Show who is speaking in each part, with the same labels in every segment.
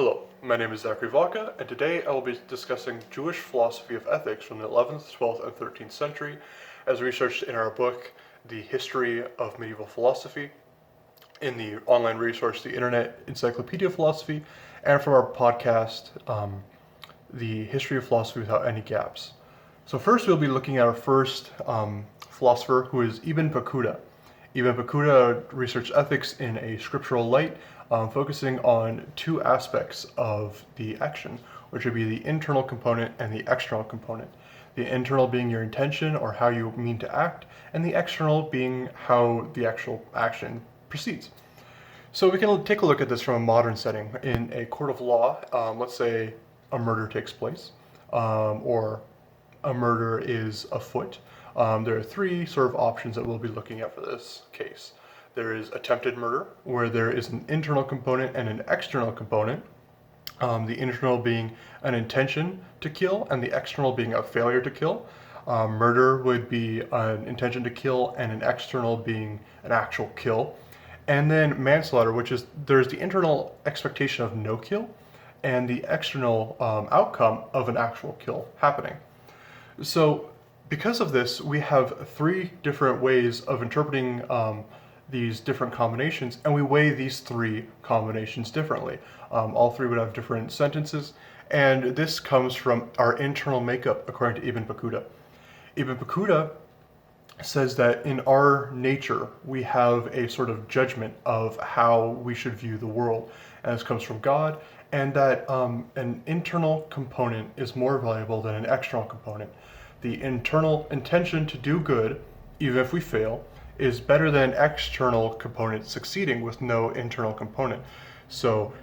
Speaker 1: Hello, my name is Zachary Vaca, and today I will be discussing Jewish philosophy of ethics from the 11th, 12th, and 13th century, as researched in our book, The History of Medieval Philosophy, in the online resource, the Internet Encyclopedia of Philosophy, and from our podcast, The History of Philosophy Without Any Gaps. So first we'll be looking at our first philosopher, who is Ibn Battuta. Ibn Battuta researched ethics in a scriptural light, focusing on two aspects of the action, which would be the internal component and the external component. The internal being your intention or how you mean to act, and the external being how the actual action proceeds. So we can take a look at this from a modern setting. In a court of law, let's say a murder takes place, or a murder is afoot. There are three sort of options that we'll be looking at for this case. There is attempted murder, where there is an internal component and an external component. The internal being an intention to kill, and the external being a failure to kill. Murder would be an intention to kill, and an external being an actual kill. And then manslaughter, which is there's the internal expectation of no kill, and the external outcome of an actual kill happening. So because of this, we have three different ways of interpreting these different combinations, and we weigh these three combinations differently. All three would have different sentences, and this comes from our internal makeup according to Ibn Battuta. Ibn Battuta says that in our nature we have a sort of judgment of how we should view the world, and this comes from God, and that an internal component is more valuable than an external component. The internal intention to do good, even if we fail, is better than external component succeeding with no internal component. So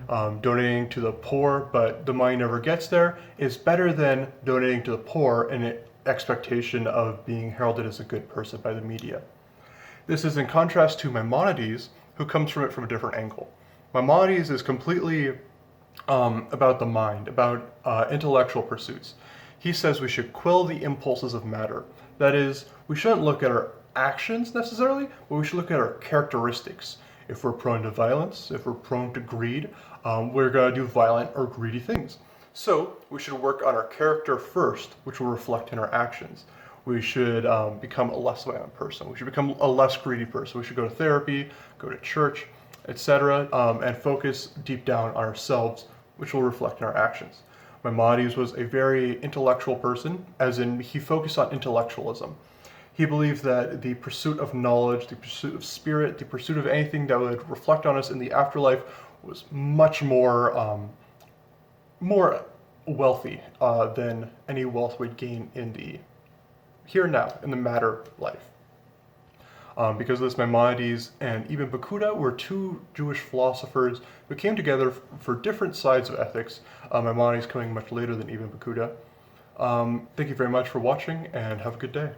Speaker 1: donating to the poor, but the money never gets there, is better than donating to the poor in an expectation of being heralded as a good person by the media. This is in contrast to Maimonides, who comes from it from a different angle. Maimonides is completely about the mind, about intellectual pursuits. He says we should quell the impulses of matter. That is, we shouldn't look at our actions necessarily, but we should look at our characteristics. If we're prone to violence, if we're prone to greed, we're going to do violent or greedy things. So we should work on our character first, which will reflect in our actions. We should become a less violent person. We should become a less greedy person. We should go to therapy, go to church, etc., and focus deep down on ourselves, which will reflect in our actions. Maimonides was a very intellectual person, as in he focused on intellectualism. He believed that the pursuit of knowledge, the pursuit of spirit, the pursuit of anything that would reflect on us in the afterlife was much more wealthy than any wealth we'd gain in the here and now, in the matter life. Because of this, Maimonides and Ibn Battuta were two Jewish philosophers who came together for different sides of ethics, Maimonides coming much later than Ibn Battuta. Thank you very much for watching, and have a good day.